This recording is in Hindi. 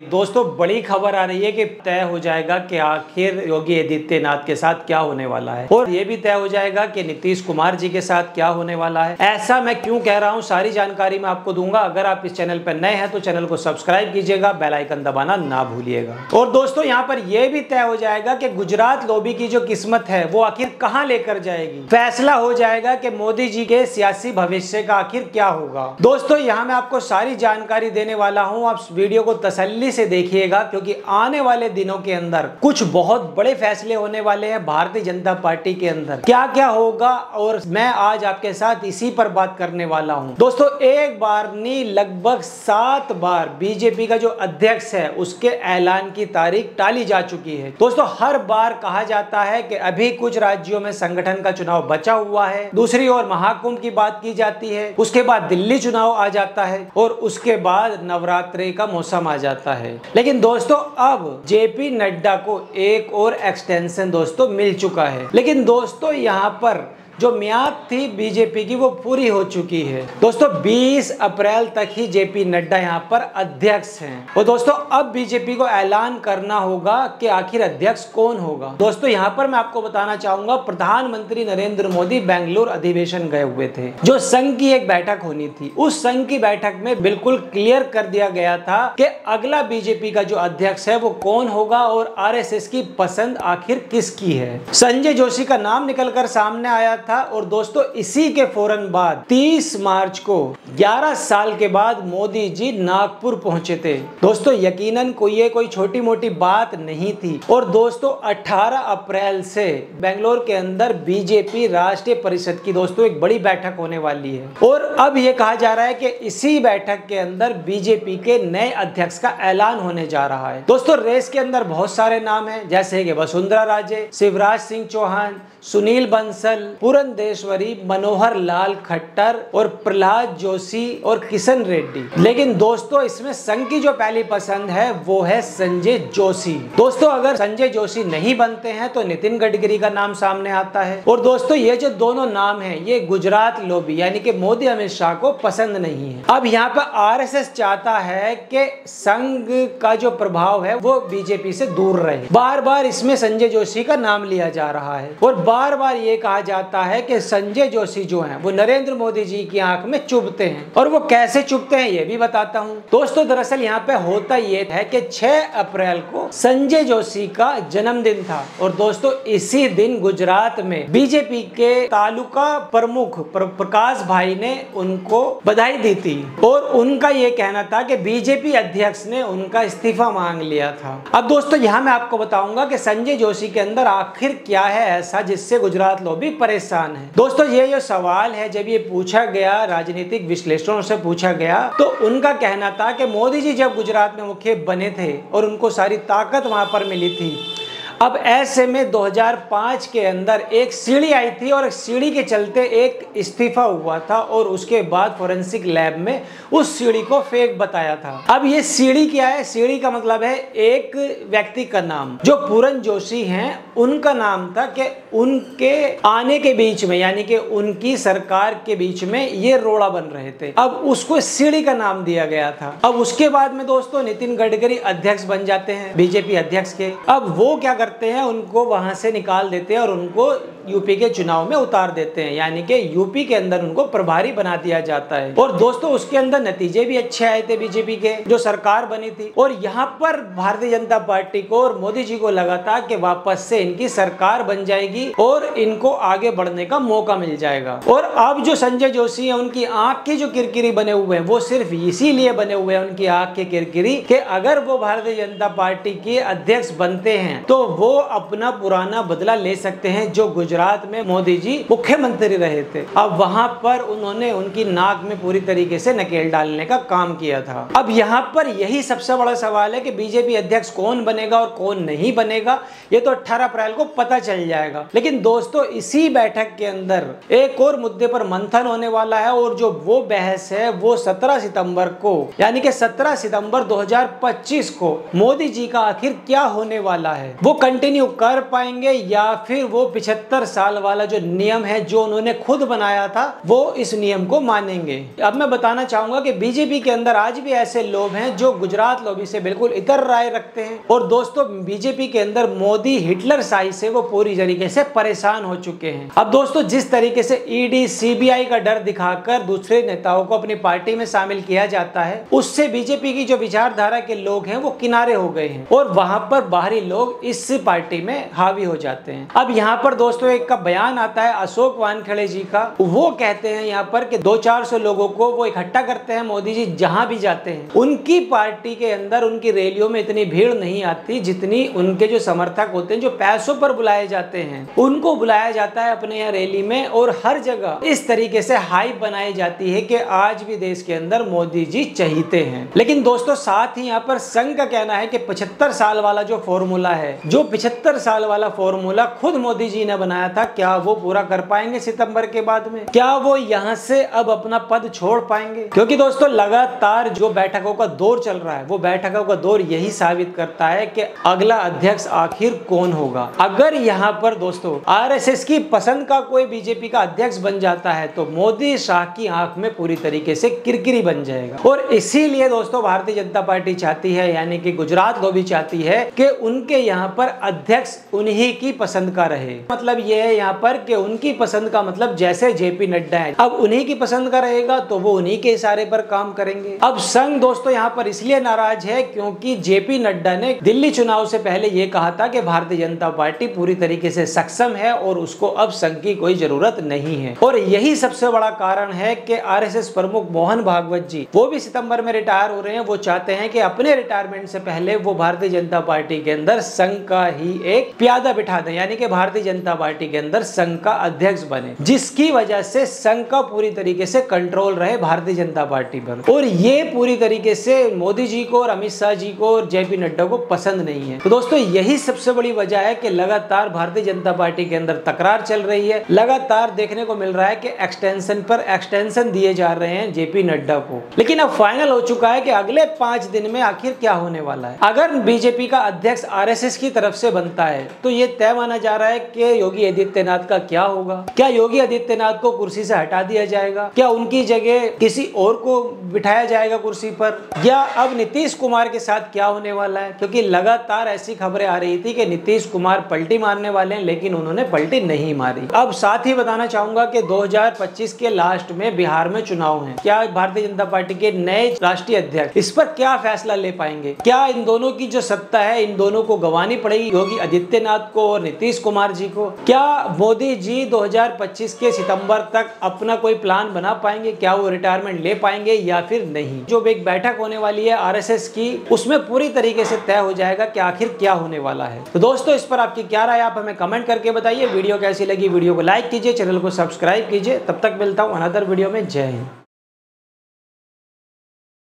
दोस्तों बड़ी खबर आ रही है कि तय हो जाएगा कि आखिर योगी आदित्यनाथ के साथ क्या होने वाला है और ये भी तय हो जाएगा कि नीतीश कुमार जी के साथ क्या होने वाला है। ऐसा मैं क्यों कह रहा हूँ, सारी जानकारी मैं आपको दूंगा। अगर आप इस चैनल पर नए हैं तो चैनल को सब्सक्राइब कीजिएगा, बेल आइकन दबाना ना भूलिएगा। और दोस्तों यहाँ पर यह भी तय हो जाएगा कि गुजरात लॉबी की जो किस्मत है वो आखिर कहाँ लेकर जाएगी। फैसला हो जाएगा कि मोदी जी के सियासी भविष्य का आखिर क्या होगा। दोस्तों यहाँ मैं आपको सारी जानकारी देने वाला हूँ, आप वीडियो को तसल्ली से देखिएगा क्योंकि आने वाले दिनों के अंदर कुछ बहुत बड़े फैसले होने वाले हैं भारतीय जनता पार्टी के अंदर। क्या क्या होगा और मैं आज आपके साथ इसी पर बात करने वाला हूं। दोस्तों एक बार नहीं लगभग 7 बार बीजेपी का जो अध्यक्ष है उसके ऐलान की तारीख टाली जा चुकी है। दोस्तों हर बार कहा जाता है कि अभी कुछ राज्यों में संगठन का चुनाव बचा हुआ है, दूसरी ओर महाकुंभ की बात की जाती है, उसके बाद दिल्ली चुनाव आ जाता है और उसके बाद नवरात्रि का मौसम आ जाता है। लेकिन दोस्तों अब जेपी नड्डा को एक और एक्सटेंशन दोस्तों मिल चुका है। लेकिन दोस्तों यहाँ पर जो म्याद थी बीजेपी की वो पूरी हो चुकी है। दोस्तों 20 अप्रैल तक ही जेपी नड्डा यहाँ पर अध्यक्ष हैं और दोस्तों अब बीजेपी को ऐलान करना होगा कि आखिर अध्यक्ष कौन होगा। दोस्तों यहाँ पर मैं आपको बताना चाहूंगा, प्रधानमंत्री नरेंद्र मोदी बेंगलुरु अधिवेशन गए हुए थे, जो संघ की एक बैठक होनी थी। उस संघ की बैठक में बिल्कुल क्लियर कर दिया गया था कि अगला बीजेपी का जो अध्यक्ष है वो कौन होगा और आरएसएस की पसंद आखिर किसकी है। संजय जोशी का नाम निकलकर सामने आया था और दोस्तों इसी के फौरन बाद 30 मार्च को 11 साल के बाद मोदी जी नागपुर पहुंचे थे। दोस्तों यकीनन कोई छोटी मोटी बात नहीं थी। और दोस्तों 18 अप्रैल से बेंगलोर के अंदर बीजेपी राष्ट्रीय परिषद की दोस्तों एक बड़ी बैठक होने वाली है और अब यह कहा जा रहा है कि इसी बैठक के अंदर बीजेपी के नए अध्यक्ष का ऐलान होने जा रहा है। दोस्तों रेस के अंदर बहुत सारे नाम हैं, जैसे कि वसुंधरा राजे, शिवराज सिंह चौहान, सुनील बंसल, पुरंदेश्वरी, मनोहर लाल खट्टर और प्रहलाद जोशी और किशन रेड्डी। लेकिन दोस्तों इसमें संघ की जो पहली पसंद है वो है संजय जोशी। दोस्तों अगर संजय जोशी नहीं बनते हैं तो नितिन गडकरी का नाम सामने आता है। और दोस्तों ये जो दोनों नाम हैं ये गुजरात लॉबी यानी कि मोदी अमित शाह को पसंद नहीं है। अब यहाँ पर आरएसएस चाहता है कि संघ का जो प्रभाव है वो बीजेपी से दूर रहे। बार बार इसमें संजय जोशी का नाम लिया जा रहा है और बार बार ये कहा जाता है कि संजय जोशी जो हैं वो नरेंद्र मोदी जी की आंख में चुभते हैं। और वो कैसे चुभते हैं ये भी बताता हूं। दोस्तों दरअसल यहाँ पे होता ये है कि 6 अप्रैल को संजय जोशी का जन्मदिन था और दोस्तों इसी दिन गुजरात में बीजेपी के तालुका प्रमुख प्रकाश भाई ने उनको बधाई दी थी और उनका ये कहना था कि बीजेपी अध्यक्ष ने उनका इस्तीफा मांग लिया था। अब दोस्तों यहाँ मैं आपको बताऊंगा कि संजय जोशी के अंदर आखिर क्या है ऐसा जिससे गुजरात लॉबी परेशान है। दोस्तों ये जो सवाल है जब ये पूछा गया, राजनीतिक विश्लेषकों से पूछा गया, तो उनका कहना था कि मोदी जी जब गुजरात में मुखिया बने थे और उनको सारी ताकत वहां पर मिली थी। अब ऐसे में 2005 के अंदर एक सीढ़ी आई थी और सीढ़ी के चलते एक इस्तीफा हुआ था और उसके बाद फोरेंसिक लैब में उस सीढ़ी को फेक बताया था। अब ये सीढ़ी क्या है? सीढ़ी का मतलब है एक व्यक्ति का नाम, जो पूरन जोशी हैं उनका नाम था कि उनके आने के बीच में यानी कि उनकी सरकार के बीच में ये रोड़ा बन रहे थे। अब उसको सीढ़ी का नाम दिया गया था। अब उसके बाद में दोस्तों नितिन गडकरी अध्यक्ष बन जाते हैं बीजेपी अध्यक्ष के। अब वो क्या करते हैं, उनको वहां से निकाल देते हैं और उनको यूपी के चुनाव में उतार देते हैं, यानी कि यूपी के अंदर उनको प्रभारी बना दिया जाता है। और दोस्तों उसके अंदर नतीजे भी अच्छे आए थे बीजेपी के, जो सरकार बनी थी। और यहाँ पर भारतीय जनता पार्टी को और मोदी जी को लगा था कि वापस से इनकी सरकार बन जाएगी और इनको आगे बढ़ने का मौका मिल जाएगा। और अब जो संजय जोशी है उनकी आंख की जो किरकिरी बने हुए हैं वो सिर्फ इसीलिए बने हुए हैं, उनकी आंख की किरकिरी, कि अगर वो भारतीय जनता पार्टी के अध्यक्ष बनते हैं तो वो अपना पुराना बदला ले सकते हैं जो गुजरात में मोदी जी मुख्यमंत्री रहे थे। अब वहां पर उन्होंने उनकी नाक में पूरी तरीके से नकेल डालने का काम किया था। अब यहाँ पर यही सबसे बड़ा सवाल है कि बीजेपी अध्यक्ष कौन बनेगा और कौन नहीं बनेगा, ये तो 18 अप्रैल को पता चल जाएगा। लेकिन दोस्तों इसी बैठक के अंदर एक और मुद्दे पर मंथन होने वाला है और जो वो बहस है वो 17 सितंबर को यानी कि 17 सितंबर 2025 को मोदी जी का आखिर क्या होने वाला है वो कंटिन्यू कर पाएंगे या फिर वो 75 साल वाला जो नियम है जो उन्होंने खुद बनाया था वो इस नियम को मानेंगे। अब मैं बताना चाहूंगा कि बीजेपी के अंदर आज भी ऐसे लोग हैं जो गुजरात लॉबी से बिल्कुल इतर राय रखते हैं और दोस्तों बीजेपी के अंदर मोदी हिटलर शाही से वो पूरी तरीके से परेशान हो चुके हैं। अब दोस्तों जिस तरीके से ईडी सीबीआई का डर दिखाकर दूसरे नेताओं को अपनी पार्टी में शामिल किया जाता है उससे बीजेपी की जो विचारधारा के लोग हैं वो किनारे हो गए हैं और वहां पर बाहरी लोग इस पार्टी में हावी हो जाते हैं। अब यहाँ पर दोस्तों एक का बयान आता है अशोक वानखेड़े जी का, वो कहते हैं यहाँ पर कि 200-400 लोगों को वो इकट्ठा करते हैं, मोदी जी जहां भी जाते हैं उनकी पार्टी के अंदर उनकी रैलियों में इतनी भीड़ नहीं आती जितनी उनके जो समर्थक होते हैं जो पैसों पर बुलाए जाते हैं उनको बुलाया जाता है अपने यहाँ रैली में और हर जगह इस तरीके से हाइप बनाई जाती है कि आज भी देश के अंदर मोदी जी चाहते हैं। लेकिन दोस्तों साथ ही यहाँ पर संघ का कहना है कि 75 साल वाला जो फॉर्मूला है, जो 75 साल वाला फॉर्मूला खुद मोदी जी ने बनाया था, क्या वो पूरा कर पाएंगे सितंबर के बाद में? क्या वो यहाँ से अब अपना पद छोड़ पाएंगे? क्योंकि दोस्तों लगातार जो बैठकों का दौर चल रहा है वो बैठकों का दौर यही साबित करता है कि अगला अध्यक्ष आखिर कौन होगा। अगर यहाँ पर दोस्तों आरएसएस की पसंद का कोई बीजेपी का अध्यक्ष बन जाता है तो मोदी शाह की आंख में पूरी तरीके से किरकिरी बन जाएगा और इसीलिए दोस्तों भारतीय जनता पार्टी चाहती है, यानी कि गुजरात लॉबी चाहती है कि उनके यहाँ पर अध्यक्ष उन्हीं की पसंद का रहे। मतलब ये है यहाँ पर कि उनकी पसंद का मतलब जैसे जेपी नड्डा है अब उन्हीं की पसंद का रहेगा तो वो उन्हीं के इशारे पर काम करेंगे। अब संघ दोस्तों यहाँ पर इसलिए नाराज है क्योंकि जेपी नड्डा ने दिल्ली चुनाव से पहले ये कहा था कि भारतीय जनता पार्टी पूरी तरीके से सक्षम है और उसको अब संघ की कोई जरूरत नहीं है। और यही सबसे बड़ा कारण है कि आरएसएस प्रमुख मोहन भागवत जी वो भी सितंबर में रिटायर हो रहे हैं। वो चाहते हैं कि अपने रिटायरमेंट से पहले वो भारतीय जनता पार्टी के अंदर संघ का ही एक प्यादा बिठा दें, यानी कि भारतीय जनता पार्टी के अंदर संघ का अध्यक्ष बने, जिसकी वजह से संघ का पूरी तरीके से कंट्रोल रहे भारतीय जनता पार्टी पर। और ये पूरी तरीके से मोदी जी को और अमित शाह जी को और जेपी नड्डा को पसंद नहीं है। तो दोस्तों यही सबसे बड़ी वजह है कि लगातार भारतीय जनता पार्टी के अंदर तकरार चल रही है। लगातार देखने को मिल रहा है कि एक्सटेंशन पर एक्सटेंशन दिए जा रहे हैं जेपी नड्डा को। लेकिन अब फाइनल हो चुका है कि अगले 5 दिन में आखिर क्या होने वाला है। अगर बीजेपी का अध्यक्ष आरएसएस की तरफ से बनता है तो ये तय माना जा रहा है कि योगी आदित्यनाथ का क्या होगा। क्या योगी आदित्यनाथ को कुर्सी से हटा दिया जाएगा? क्या उनकी जगह किसी और को बिठाया जाएगा कुर्सी पर? या अब नीतीश कुमार के साथ क्या होने वाला है? क्योंकि लगातार ऐसी खबरें आ रही थी कि नीतीश कुमार पलटी मारने वाले हैं लेकिन उन्होंने पलटी नहीं मारी। अब साथ ही बताना चाहूंगा कि 2025 के लास्ट में बिहार में चुनाव है। क्या भारतीय जनता पार्टी के नए राष्ट्रीय अध्यक्ष इस पर क्या फैसला ले पाएंगे? क्या इन दोनों की जो सत्ता है इन दोनों को गंवानी पड़ेगी, योगी आदित्यनाथ को और नीतीश कुमार जी को? क्या मोदी जी 2025 के सितंबर तक अपना कोई प्लान बना पाएंगे? क्या वो रिटायरमेंट ले पाएंगे या फिर नहीं? जो एक बैठक होने वाली है आरएसएस की उसमें पूरी तरीके से तय हो जाएगा कि आखिर क्या होने वाला है। तो दोस्तों इस पर आपकी क्या राय आप हमें कमेंट करके बताइए। वीडियो कैसी लगी वीडियो को लाइक कीजिए, चैनल को सब्सक्राइब कीजिए। तब तक मिलता हूँ अनदर वीडियो में। जय हिंद।